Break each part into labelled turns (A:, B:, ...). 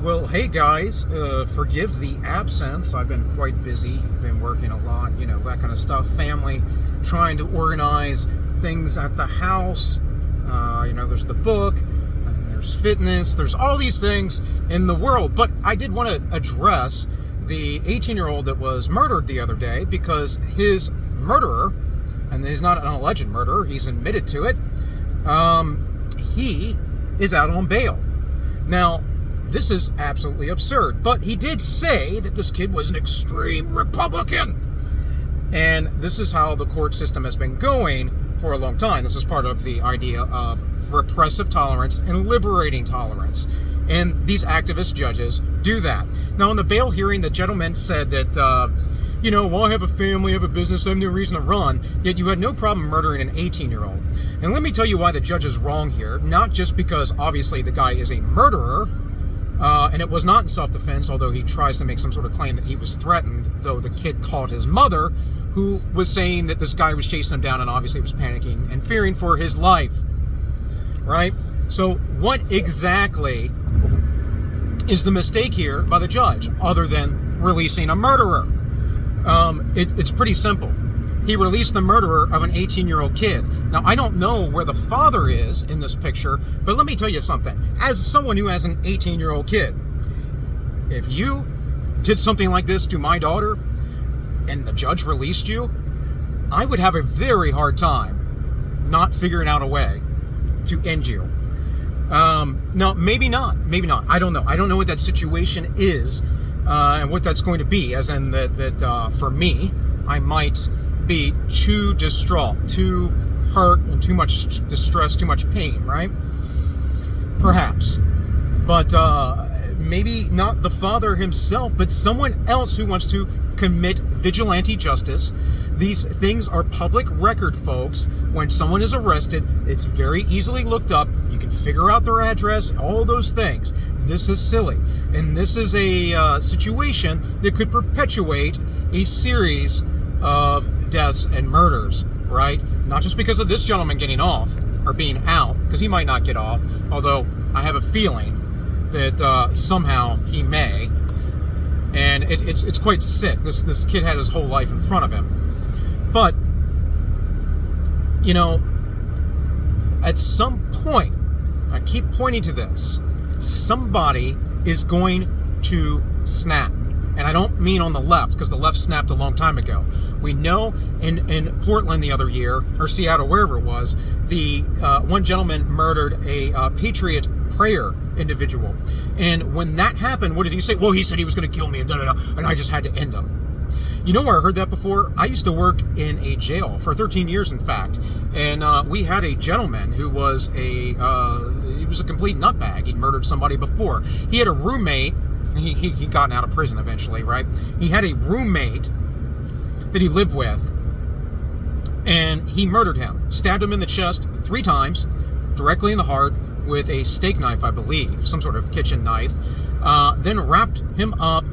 A: Well, hey guys, forgive the absence. I've been quite busy, been working a lot, that kind of stuff. Family, trying to organize things at the house. There's the book, and there's fitness, there's all these things in the world. But I did want to address the 18-year-old that was murdered the other day, because his murderer, and he's not an alleged murderer, he's admitted to it, he is out on bail. Now, this is absolutely absurd, but he did say that this kid was an extreme Republican. And this is how the court system has been going for a long time. This is part of the idea of repressive tolerance and liberating tolerance. And these activist judges do that. Now, in the bail hearing, the gentleman said that, I have a family, I have a business, I have no reason to run, yet you had no problem murdering an 18-year-old. And let me tell you why the judge is wrong here. Not just because, obviously, the guy is a murderer, and it was not in self-defense, although he tries to make some sort of claim that he was threatened, though the kid called his mother, who was saying that this guy was chasing him down and obviously was panicking and fearing for his life. Right? So what exactly is the mistake here by the judge, other than releasing a murderer? It's pretty simple. He released the murderer of an 18-year-old kid. Now, I don't know where the father is in this picture, but let me tell you something. As someone who has an 18-year-old kid, if you did something like this to my daughter and the judge released you, I would have a very hard time not figuring out a way to end you. No, maybe not. Maybe not. I don't know. I don't know what that situation is and what that's going to be, as in that for me, I might be too distraught, too hurt, and too much distress, too much pain, right? Perhaps. But maybe not the father himself, but someone else who wants to commit vigilante justice. These things are public record, folks. When someone is arrested, it's very easily looked up. You can figure out their address, all those things. This is silly. And this is a situation that could perpetuate a series of deaths and murders, right? Not just because of this gentleman getting off or being out, because he might not get off, although I have a feeling that somehow he may. And it's quite sick. This kid had his whole life in front of him. But, at some point, I keep pointing to this, somebody is going to snap. And I don't mean on the left, because the left snapped a long time ago. We know in Portland the other year, or Seattle, wherever it was, the one gentleman murdered a Patriot Prayer individual. And when that happened, what did he say? Well, he said he was going to kill me, and and I just had to end him. You know where I heard that before? I used to work in a jail for 13 years, in fact. And we had a gentleman who was he was a complete nutbag. He'd murdered somebody before. He had a roommate. He gotten out of prison eventually, right? He had a roommate that he lived with, and he murdered him. Stabbed him in the chest 3 times, directly in the heart, with a steak knife, I believe, some sort of kitchen knife. Then wrapped him up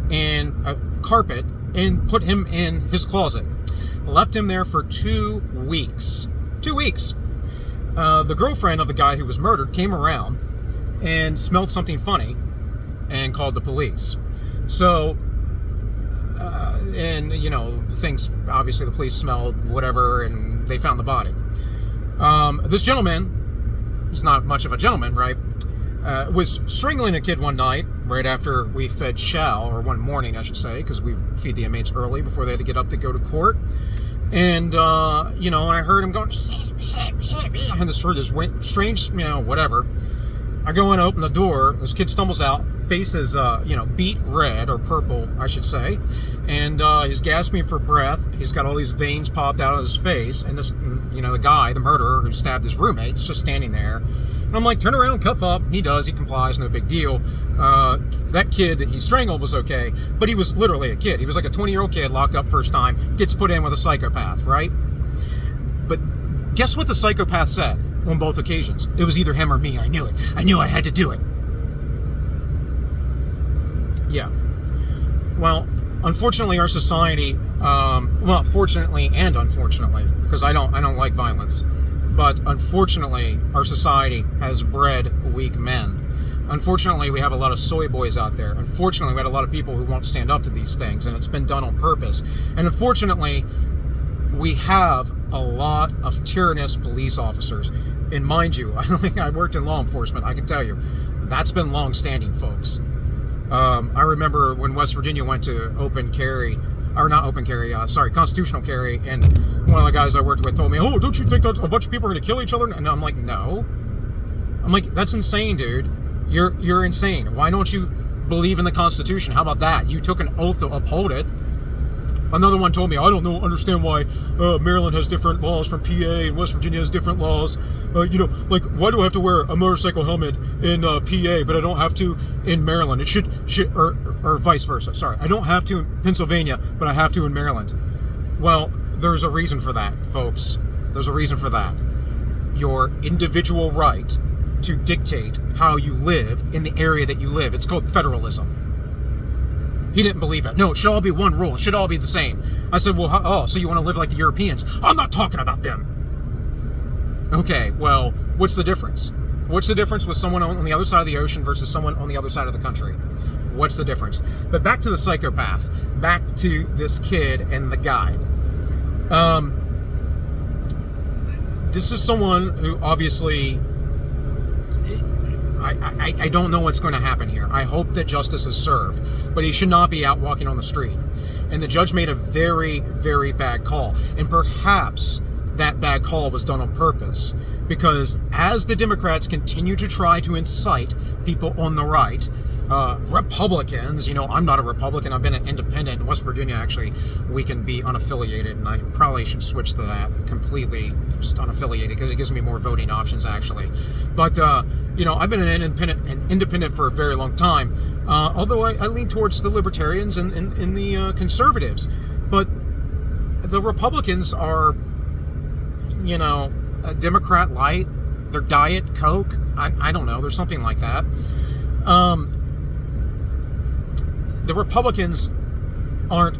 A: in a carpet and put him in his closet. Left him there for 2 weeks. 2 weeks. The girlfriend of the guy who was murdered came around and smelled something funny and called the police. So, things, obviously the police smelled whatever, and they found the body. This gentleman, he's not much of a gentleman, right, was strangling a kid one night, right after we fed chow, or one morning, I should say, because we feed the inmates early before they had to get up to go to court. And, and I heard him going, and this strange, whatever. I go in, open the door, this kid stumbles out, face is, beet red, or purple, I should say, and he's gasping for breath. He's got all these veins popped out of his face, and this, the guy, the murderer who stabbed his roommate, is just standing there. And I'm like, turn around, cuff up. He does, he complies, no big deal. That kid that he strangled was okay, but he was literally a kid. He was like a 20-year-old kid locked up first time, gets put in with a psychopath, right? But guess what the psychopath said on both occasions? It was either him or me. I knew it. I knew I had to do it. Yeah. Well, unfortunately, our society, fortunately and unfortunately, because I don't like violence, but unfortunately, our society has bred weak men. Unfortunately, we have a lot of soy boys out there. Unfortunately, we had a lot of people who won't stand up to these things, and it's been done on purpose. And unfortunately, we have a lot of tyrannous police officers. And mind you, I worked in law enforcement. I can tell you, that's been long-standing, folks. I remember when West Virginia went to constitutional carry, and one of the guys I worked with told me, "Oh, don't you think that a bunch of people are going to kill each other?" And I'm like, "No." I'm like, "That's insane, dude. You're insane. Why don't you believe in the Constitution? How about that? You took an oath to uphold it." Another one told me, "I don't understand why Maryland has different laws from PA and West Virginia has different laws. Like, why do I have to wear a motorcycle helmet in PA, but I don't have to in Maryland? It should or vice versa. Sorry, I don't have to in Pennsylvania, but I have to in Maryland." Well, there's a reason for that, folks. There's a reason for that. Your individual right to dictate how you live in the area that you live. It's called federalism. He didn't believe it. No, it should all be one rule. It should all be the same. I said, well, so you want to live like the Europeans? I'm not talking about them. Okay, well, what's the difference? What's the difference with someone on the other side of the ocean versus someone on the other side of the country? What's the difference? But back to the psychopath. Back to this kid and the guy. This is someone who obviously... I don't know what's going to happen here. I hope that justice is served, but he should not be out walking on the street. And the judge made a very, very bad call. And perhaps that bad call was done on purpose, because as the Democrats continue to try to incite people on the right, Republicans, I'm not a Republican. I've been an independent. In West Virginia, actually, we can be unaffiliated, and I probably should switch to that completely, just unaffiliated, because it gives me more voting options, actually. But, I've been an independent for a very long time, although I lean towards the libertarians and the conservatives. But the Republicans are, a Democrat light, their Diet Coke. I don't know. There's something like that. The Republicans aren't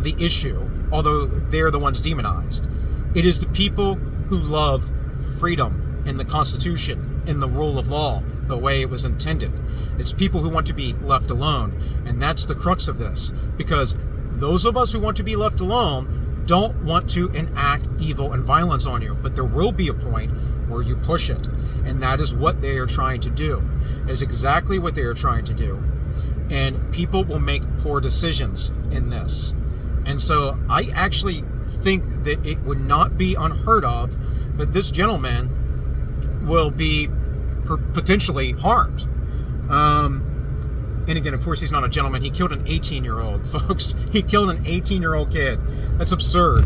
A: the issue, although they're the ones demonized. It is the people who love freedom and the Constitution and the rule of law the way it was intended. It's people who want to be left alone, and that's the crux of this, because those of us who want to be left alone don't want to enact evil and violence on you, but there will be a point where you push it, and that is what they are trying to do. It is exactly what they are trying to do. And people will make poor decisions in this. And so I actually think that it would not be unheard of that this gentleman will be potentially harmed. And again, of course, he's not a gentleman. He killed an 18-year-old, folks. He killed an 18-year-old kid. That's absurd.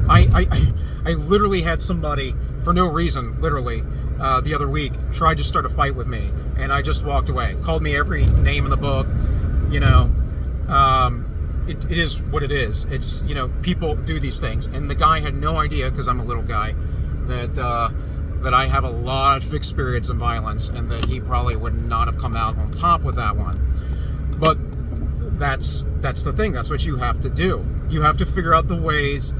A: I literally had somebody, for no reason, literally, the other week, tried to start a fight with me, and I just walked away. Called me every name in the book. It is what it is. It's, people do these things, and the guy had no idea, because I'm a little guy, that I have a lot of experience in violence, and that he probably would not have come out on top with that one. But that's the thing. That's what you have to do. You have to figure out the ways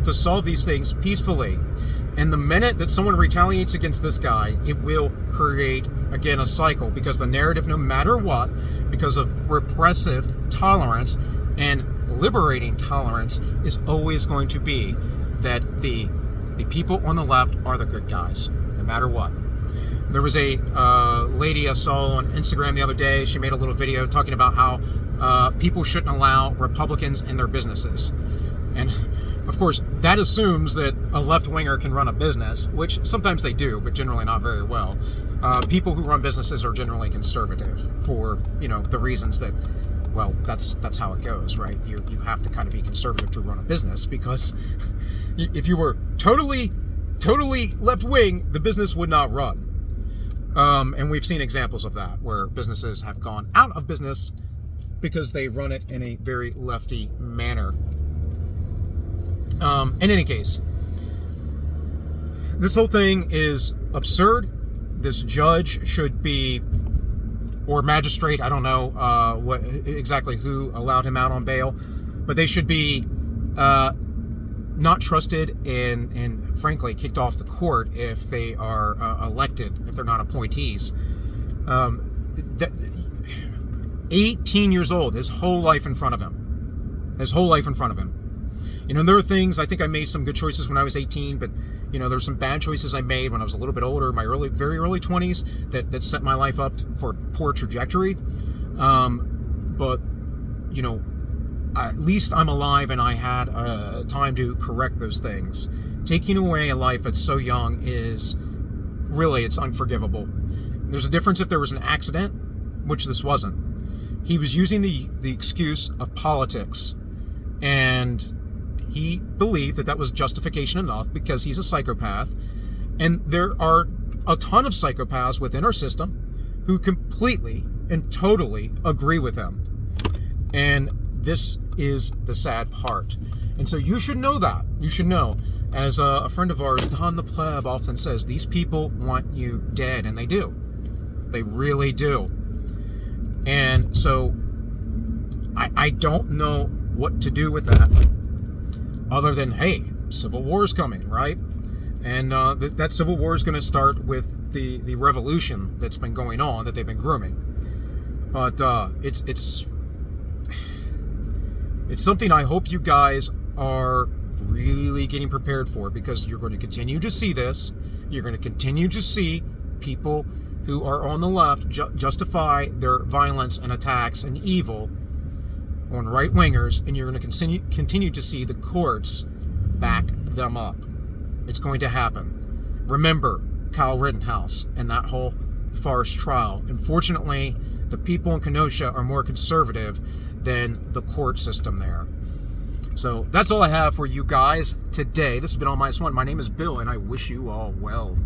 A: to solve these things peacefully. And the minute that someone retaliates against this guy, it will create, again, a cycle, because the narrative, no matter what, because of repressive tolerance and liberating tolerance, is always going to be that the people on the left are the good guys, no matter what. There was a lady I saw on Instagram the other day. She made a little video talking about how people shouldn't allow Republicans in their businesses. And of course, that assumes that a left-winger can run a business, which sometimes they do, but generally not very well. People who run businesses are generally conservative for, the reasons that, well, that's how it goes, right? You have to kind of be conservative to run a business, because if you were totally left-wing, the business would not run. And we've seen examples of that, where businesses have gone out of business because they run it in a very lefty manner. In any case, this whole thing is absurd. This judge should be, or magistrate, I don't know what exactly who allowed him out on bail, but they should be not trusted and frankly kicked off the court if they are elected, if they're not appointees. That 18 years old, his whole life in front of him. His whole life in front of him. You know, there are things, I think I made some good choices when I was 18, but, you know, there's some bad choices I made when I was a little bit older, my very early 20s, that set my life up for a poor trajectory. But, you know, at least I'm alive and I had time to correct those things. Taking away a life that's so young is really, it's unforgivable. There's a difference if there was an accident, which this wasn't. He was using the excuse of politics, and he believed that was justification enough because he's a psychopath. And there are a ton of psychopaths within our system who completely and totally agree with him. And this is the sad part. And so you should know that. You should know. As a friend of ours, Don the Pleb, often says, these people want you dead. And they do. They really do. And so I don't know what to do with that, other than, hey, civil war is coming, right? And that civil war is going to start with the revolution that's been going on, that they've been grooming. But it's something I hope you guys are really getting prepared for, because you're going to continue to see this. You're going to continue to see people who are on the left justify their violence and attacks and evil on right-wingers, and you're going to continue to see the courts back them up. It's going to happen. Remember Kyle Rittenhouse and that whole farce trial. Unfortunately, the people in Kenosha are more conservative than the court system there. So that's all I have for you guys today. This has been On Minus One. My name is Bill, and I wish you all well.